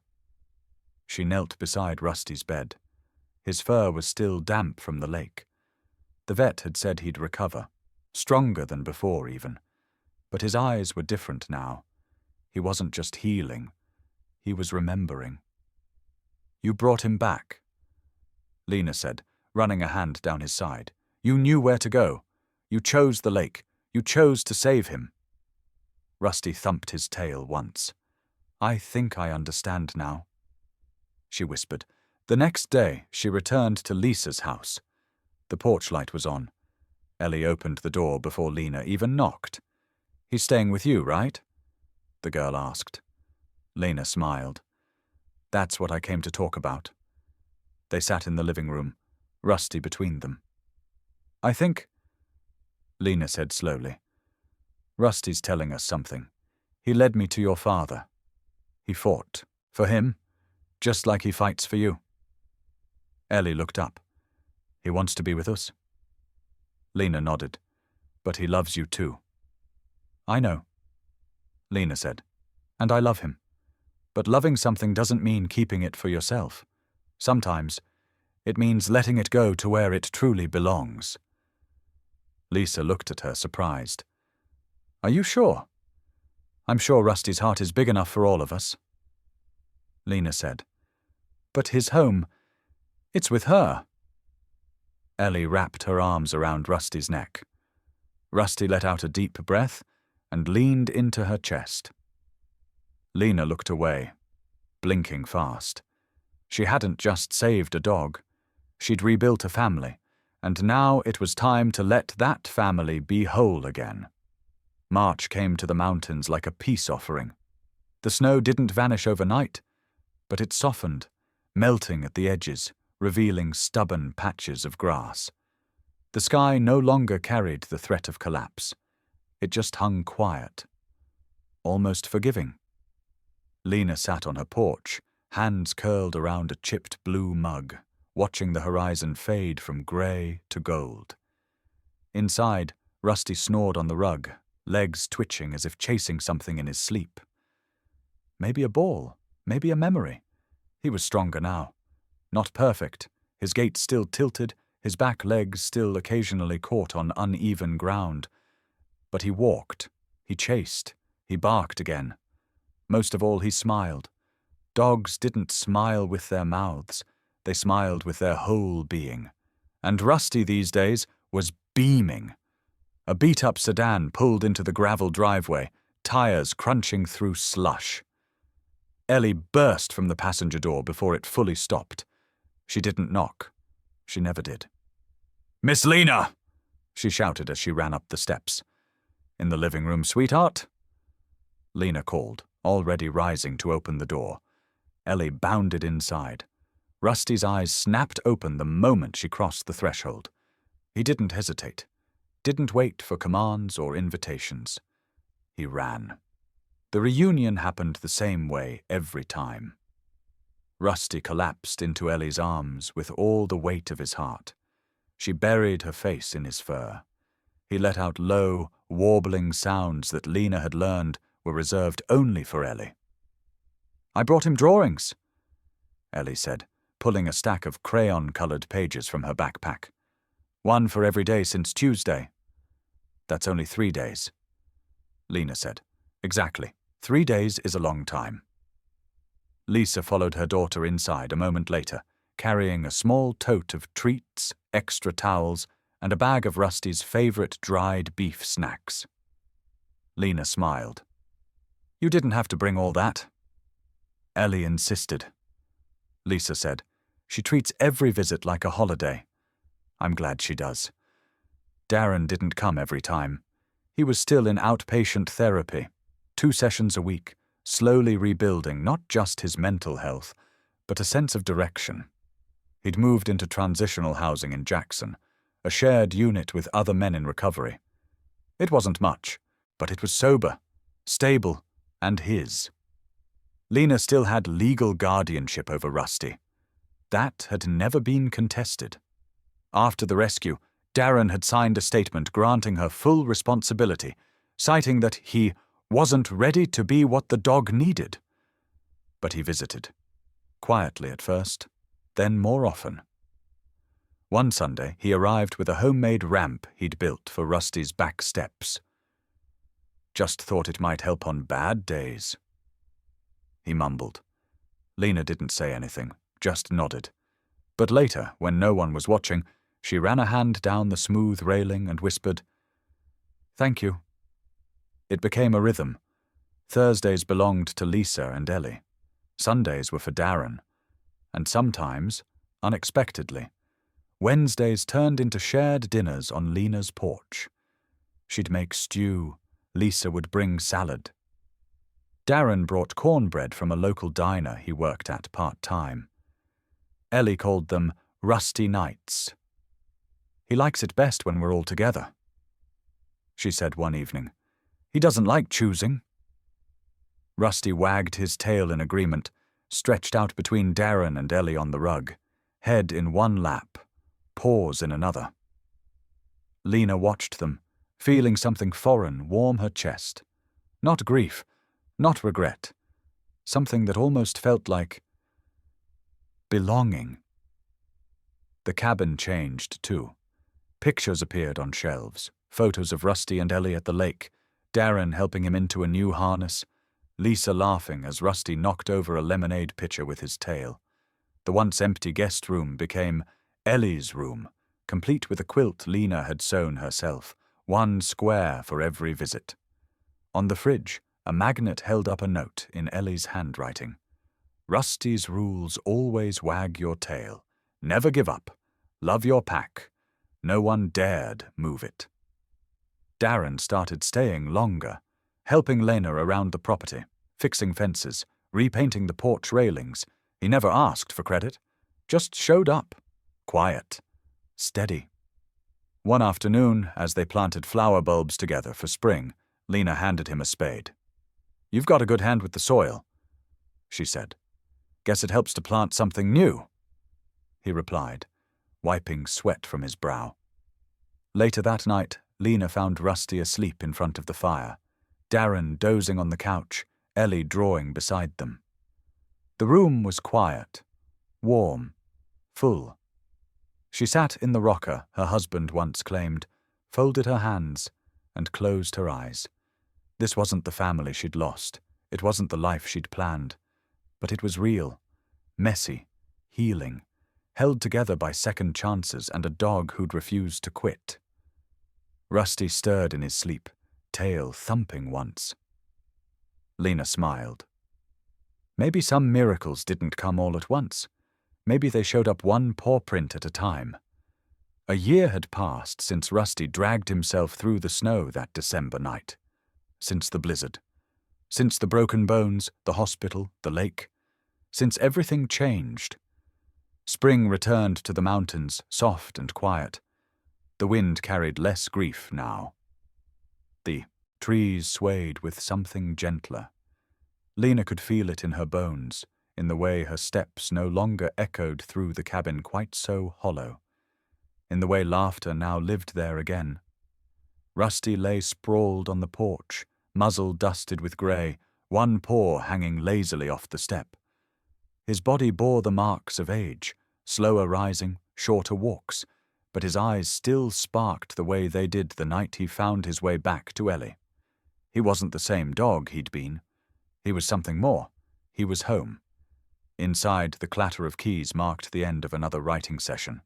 She knelt beside Rusty's bed. His fur was still damp from the lake. The vet had said he'd recover, stronger than before even. But his eyes were different now. He wasn't just healing. He was remembering. "You brought him back," Lena said, running a hand down his side. "You knew where to go. You chose the lake. You chose to save him." Rusty thumped his tail once. "I think I understand now," she whispered. The next day, she returned to Lisa's house. The porch light was on. Ellie opened the door before Lena even knocked. "He's staying with you, right?" the girl asked. Lena smiled. "That's what I came to talk about." They sat in the living room, Rusty between them. "I think," Lena said slowly, "Rusty's telling us something. He led me to your father. He fought. For him, just like he fights for you." Ellie looked up. "He wants to be with us?" Lena nodded. "But he loves you too." "I know," Lena said. "And I love him. But loving something doesn't mean keeping it for yourself. Sometimes it means letting it go to where it truly belongs." Lisa looked at her, surprised. "Are you sure?" "I'm sure Rusty's heart is big enough for all of us," Lena said. "But his home, it's with her." Ellie wrapped her arms around Rusty's neck. Rusty let out a deep breath and leaned into her chest. Lena looked away, blinking fast. She hadn't just saved a dog. She'd rebuilt a family, and now it was time to let that family be whole again. March came to the mountains like a peace offering. The snow didn't vanish overnight, but it softened, melting at the edges, revealing stubborn patches of grass. The sky no longer carried the threat of collapse. It just hung quiet, almost forgiving. Lena sat on her porch, hands curled around a chipped blue mug, watching the horizon fade from grey to gold. Inside, Rusty snored on the rug, legs twitching as if chasing something in his sleep. Maybe a ball, maybe a memory. He was stronger now. Not perfect, his gait still tilted, his back legs still occasionally caught on uneven ground. But he walked, he chased, he barked again. Most of all, he smiled. Dogs didn't smile with their mouths, they smiled with their whole being. And Rusty these days was beaming. A beat-up sedan pulled into the gravel driveway, tires crunching through slush. Ellie burst from the passenger door before it fully stopped. She didn't knock. She never did. "Miss Lena!" she shouted as she ran up the steps. "In the living room, sweetheart?" Lena called, already rising to open the door. Ellie bounded inside. Rusty's eyes snapped open the moment she crossed the threshold. He didn't hesitate, didn't wait for commands or invitations. He ran. The reunion happened the same way every time. Rusty collapsed into Ellie's arms with all the weight of his heart. She buried her face in his fur. He let out low, warbling sounds that Lena had learned were reserved only for Ellie. "I brought him drawings," Ellie said, pulling a stack of crayon-colored pages from her backpack. "One for every day since Tuesday." "That's only 3 days," Lena said. "Exactly. 3 days is a long time." Lisa followed her daughter inside a moment later, carrying a small tote of treats, extra towels, and a bag of Rusty's favorite dried beef snacks. Lena smiled. "You didn't have to bring all that." Ellie insisted. Lisa said, "She treats every visit like a holiday." "I'm glad she does." Darren didn't come every time. He was still in outpatient therapy, 2 sessions a week, slowly rebuilding not just his mental health, but a sense of direction. He'd moved into transitional housing in Jackson, a shared unit with other men in recovery. It wasn't much, but it was sober, stable, and his. Lena still had legal guardianship over Rusty. That had never been contested. After the rescue, Darren had signed a statement granting her full responsibility, citing that he wasn't ready to be what the dog needed. But he visited. Quietly at first, then more often. One Sunday, he arrived with a homemade ramp he'd built for Rusty's back steps. "Just thought it might help on bad days," he mumbled. Lena didn't say anything, just nodded. But later, when no one was watching, she ran a hand down the smooth railing and whispered, "Thank you." It became a rhythm. Thursdays belonged to Lisa and Ellie. Sundays were for Darren. And sometimes, unexpectedly, Wednesdays turned into shared dinners on Lena's porch. She'd make stew. Lisa would bring salad. Darren brought cornbread from a local diner he worked at part-time. Ellie called them Rusty Nights. "He likes it best when we're all together," she said one evening. "He doesn't like choosing." Rusty wagged his tail in agreement, stretched out between Darren and Ellie on the rug, head in one lap, paws in another. Lena watched them, feeling something foreign warm her chest. Not grief, not regret. Something that almost felt like belonging. The cabin changed, too. Pictures appeared on shelves, photos of Rusty and Ellie at the lake, Darren helping him into a new harness, Lisa laughing as Rusty knocked over a lemonade pitcher with his tail. The once empty guest room became Ellie's room, complete with a quilt Lena had sewn herself, one square for every visit. On the fridge, a magnet held up a note in Ellie's handwriting. "Rusty's rules always wag your tail. Never give up. Love your pack. No one dared move it." Darren started staying longer, helping Lena around the property, fixing fences, repainting the porch railings. He never asked for credit. Just showed up. Quiet. Steady. One afternoon, as they planted flower bulbs together for spring, Lena handed him a spade. "You've got a good hand with the soil," she said. "Guess it helps to plant something new," he replied, wiping sweat from his brow. Later that night, Lena found Rusty asleep in front of the fire, Darren dozing on the couch, Ellie drawing beside them. The room was quiet, warm, full. She sat in the rocker her husband once claimed, folded her hands, and closed her eyes. This wasn't the family she'd lost. It wasn't the life she'd planned. But it was real, messy, healing, held together by second chances and a dog who'd refused to quit. Rusty stirred in his sleep, tail thumping once. Lena smiled. Maybe some miracles didn't come all at once. Maybe they showed up one paw print at a time. A year had passed since Rusty dragged himself through the snow that December night. Since the blizzard. Since the broken bones, the hospital, the lake. Since everything changed. Spring returned to the mountains, soft and quiet. The wind carried less grief now. The trees swayed with something gentler. Lena could feel it in her bones, in the way her steps no longer echoed through the cabin quite so hollow, in the way laughter now lived there again. Rusty lay sprawled on the porch, muzzle dusted with grey, one paw hanging lazily off the step. His body bore the marks of age, slower rising, shorter walks, but his eyes still sparked the way they did the night he found his way back to Ellie. He wasn't the same dog he'd been. He was something more. He was home. Inside, the clatter of keys marked the end of another writing session.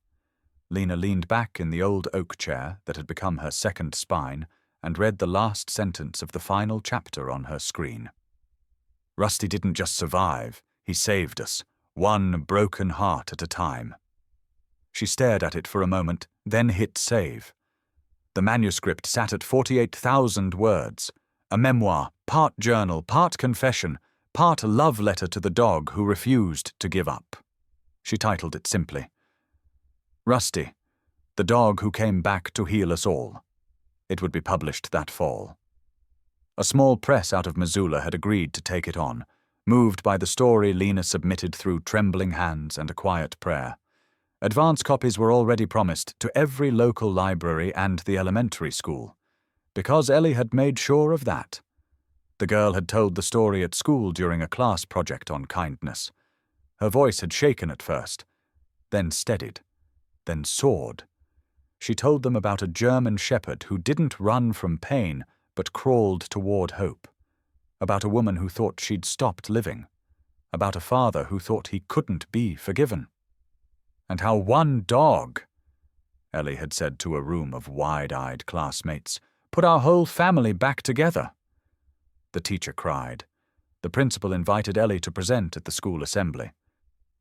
Lena leaned back in the old oak chair that had become her second spine and read the last sentence of the final chapter on her screen. Rusty didn't just survive, he saved us, one broken heart at a time. She stared at it for a moment, then hit save. The manuscript sat at 48,000 words, a memoir, part journal, part confession, part love letter to the dog who refused to give up. She titled it simply, Rusty, the dog who came back to heal us all. It would be published that fall. A small press out of Missoula had agreed to take it on, moved by the story Lena submitted through trembling hands and a quiet prayer. Advance copies were already promised to every local library and the elementary school, because Ellie had made sure of that. The girl had told the story at school during a class project on kindness. Her voice had shaken at first, then steadied, then soared. She told them about a German shepherd who didn't run from pain but crawled toward hope, about a woman who thought she'd stopped living, about a father who thought he couldn't be forgiven. And how one dog, Ellie had said to a room of wide-eyed classmates, put our whole family back together. The teacher cried. The principal invited Ellie to present at the school assembly.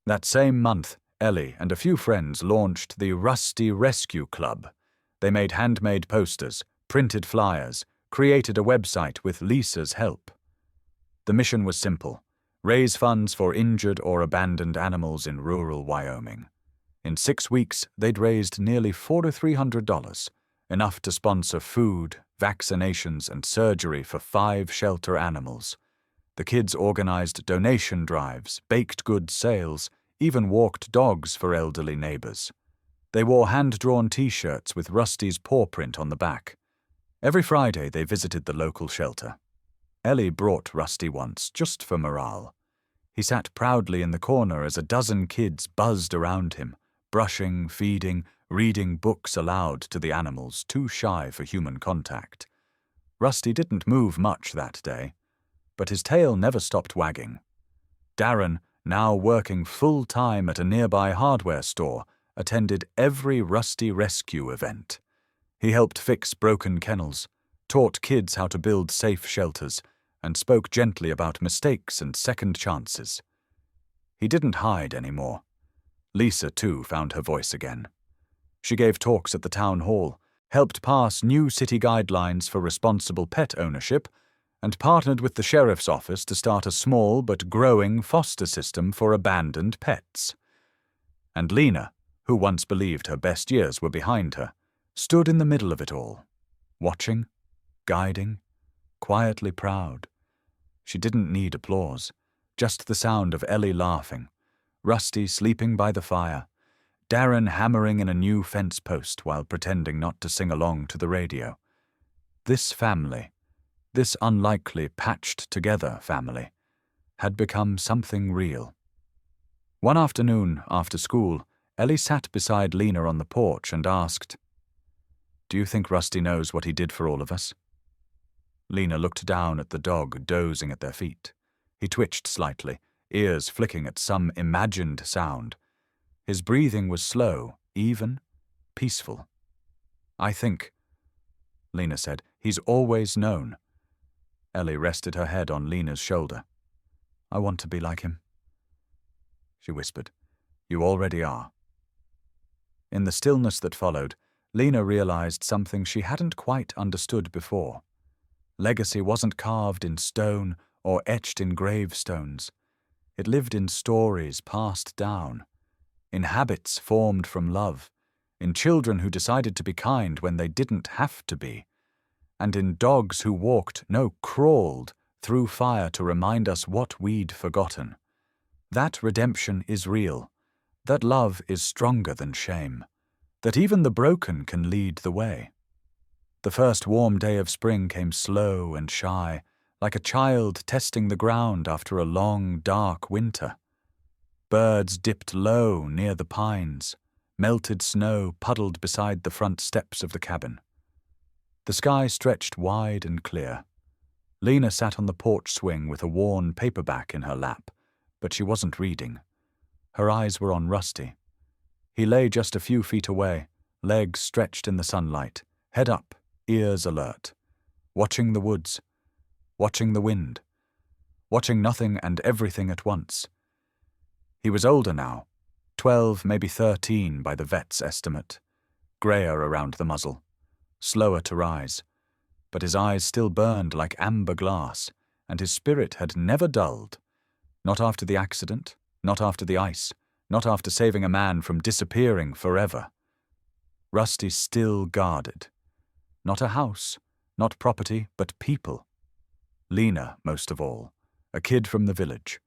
That same month, Ellie and a few friends launched the Rusty Rescue Club. They made handmade posters, printed flyers, created a website with Lisa's help. The mission was simple: raise funds for injured or abandoned animals in rural Wyoming. In 6 weeks, they'd raised nearly $4,300, enough to sponsor food, vaccinations, and surgery for 5 shelter animals. The kids organized donation drives, baked goods sales, even walked dogs for elderly neighbors. They wore hand-drawn T-shirts with Rusty's paw print on the back. Every Friday they visited the local shelter. Ellie brought Rusty once, just for morale. He sat proudly in the corner as a dozen kids buzzed around him, brushing, feeding, reading books aloud to the animals too shy for human contact. Rusty didn't move much that day, but his tail never stopped wagging. Darren, now working full-time at a nearby hardware store, attended every Rusty rescue event. He helped fix broken kennels, taught kids how to build safe shelters, and spoke gently about mistakes and second chances. He didn't hide anymore. Lisa, too, found her voice again. She gave talks at the town hall, helped pass new city guidelines for responsible pet ownership, and partnered with the sheriff's office to start a small but growing foster system for abandoned pets. And Lena, who once believed her best years were behind her, stood in the middle of it all, watching, guiding, quietly proud. She didn't need applause, just the sound of Ellie laughing, Rusty sleeping by the fire, Darren hammering in a new fence post while pretending not to sing along to the radio. This family, this unlikely patched-together family, had become something real. One afternoon, after school, Ellie sat beside Lena on the porch and asked, "Do you think Rusty knows what he did for all of us?" Lena looked down at the dog dozing at their feet. He twitched slightly, ears flicking at some imagined sound. His breathing was slow, even, peaceful. "I think," Lena said, "he's always known." Ellie rested her head on Lena's shoulder. "I want to be like him," she whispered. "You already are." In the stillness that followed, Lena realized something she hadn't quite understood before. Legacy wasn't carved in stone or etched in gravestones. It lived in stories passed down, in habits formed from love, in children who decided to be kind when they didn't have to be, and in dogs who walked, no, crawled, through fire to remind us what we'd forgotten. That redemption is real, that love is stronger than shame, that even the broken can lead the way. The first warm day of spring came slow and shy, like a child testing the ground after a long, dark winter. Birds dipped low near the pines. Melted snow puddled beside the front steps of the cabin. The sky stretched wide and clear. Lena sat on the porch swing with a worn paperback in her lap, but she wasn't reading. Her eyes were on Rusty. He lay just a few feet away, legs stretched in the sunlight, head up, ears alert, watching the woods, watching the wind, watching nothing and everything at once. He was older now, 12, maybe 13 by the vet's estimate, grayer around the muzzle, slower to rise, but his eyes still burned like amber glass, and his spirit had never dulled. Not after the accident, not after the ice, not after saving a man from disappearing forever. Rusty still guarded. Not a house, not property, but people. Lena, most of all, a kid from the village.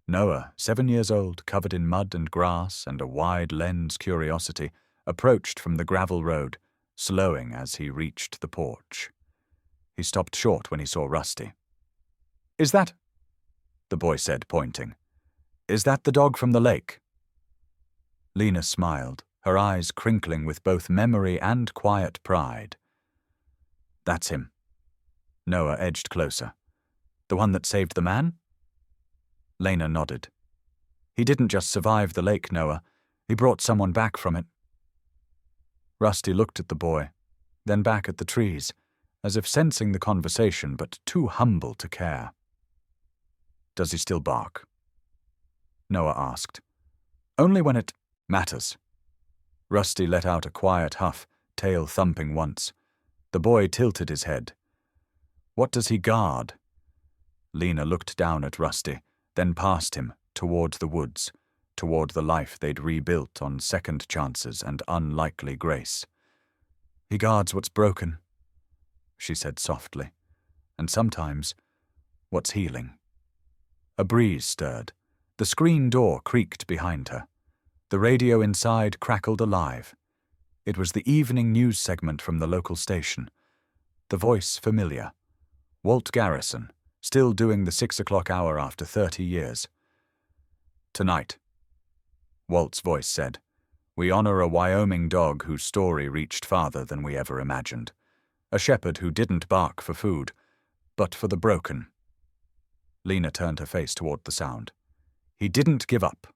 Noah, 7 years old, covered in mud and grass and a wide-lens curiosity, approached from the gravel road, slowing as he reached the porch. He stopped short when he saw Rusty. "Is that—" the boy said, pointing. "Is that the dog from the lake?" Lena smiled, her eyes crinkling with both memory and quiet pride. "That's him." Noah edged closer. "The one that saved the man?" Lena nodded. "He didn't just survive the lake, Noah. He brought someone back from it." Rusty looked at the boy, then back at the trees, as if sensing the conversation but too humble to care. "Does he still bark?" Noah asked. "Only when it matters." Rusty let out a quiet huff, tail thumping once. The boy tilted his head. "What does he guard?" Lena looked down at Rusty, then past him, toward the woods, toward the life they'd rebuilt on second chances and unlikely grace. "He guards what's broken," she said softly, "and sometimes what's healing." A breeze stirred. The screen door creaked behind her. The radio inside crackled alive. It was the evening news segment from the local station. The voice familiar. Walt Garrison, still doing the 6 o'clock hour after 30 years. "Tonight," Walt's voice said, "we honor a Wyoming dog whose story reached farther than we ever imagined. A shepherd who didn't bark for food, but for the broken." Lena turned her face toward the sound. "He didn't give up,"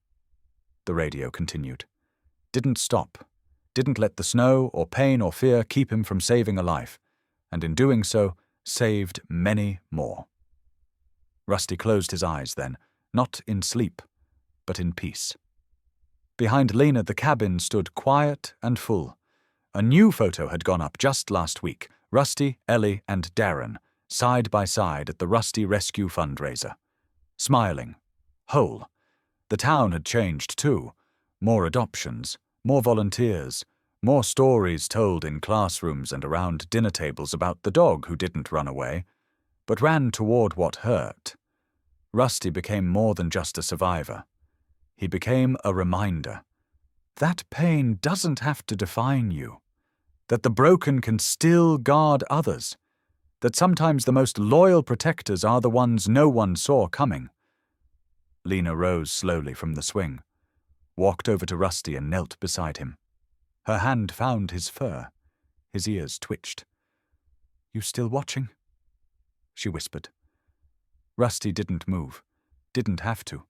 the radio continued. "Didn't stop. Didn't let the snow or pain or fear keep him from saving a life, and in doing so, saved many more." Rusty closed his eyes then, not in sleep, but in peace. Behind Lena, the cabin stood quiet and full. A new photo had gone up just last week. Rusty, Ellie, and Darren, side by side at the Rusty Rescue fundraiser. Smiling. Whole. The town had changed too. More adoptions, more volunteers, more stories told in classrooms and around dinner tables about the dog who didn't run away, but ran toward what hurt. Rusty became more than just a survivor. He became a reminder. That pain doesn't have to define you. That the broken can still guard others. That sometimes the most loyal protectors are the ones no one saw coming. Lena rose slowly from the swing, walked over to Rusty and knelt beside him. Her hand found his fur. His ears twitched. "You still watching?" she whispered. Rusty didn't move, didn't have to.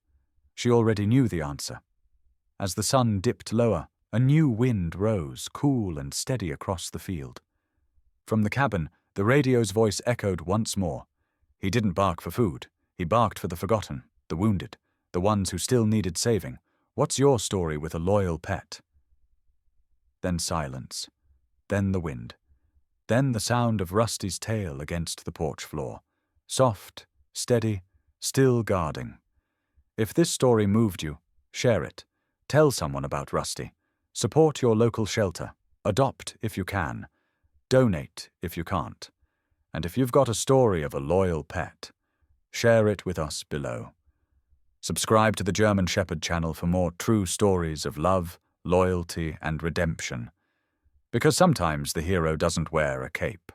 She already knew the answer. As the sun dipped lower, a new wind rose, cool and steady across the field. From the cabin, the radio's voice echoed once more. He didn't bark for food. He barked for the forgotten, the wounded, the ones who still needed saving. What's your story with a loyal pet? Then silence. Then the wind. Then the sound of Rusty's tail against the porch floor. Soft, steady, still guarding. If this story moved you, share it. Tell someone about Rusty. Support your local shelter. Adopt if you can. Donate if you can't. And if you've got a story of a loyal pet, share it with us below. Subscribe to the German Shepherd channel for more true stories of love, loyalty, and redemption. Because sometimes the hero doesn't wear a cape.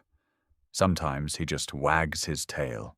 Sometimes he just wags his tail.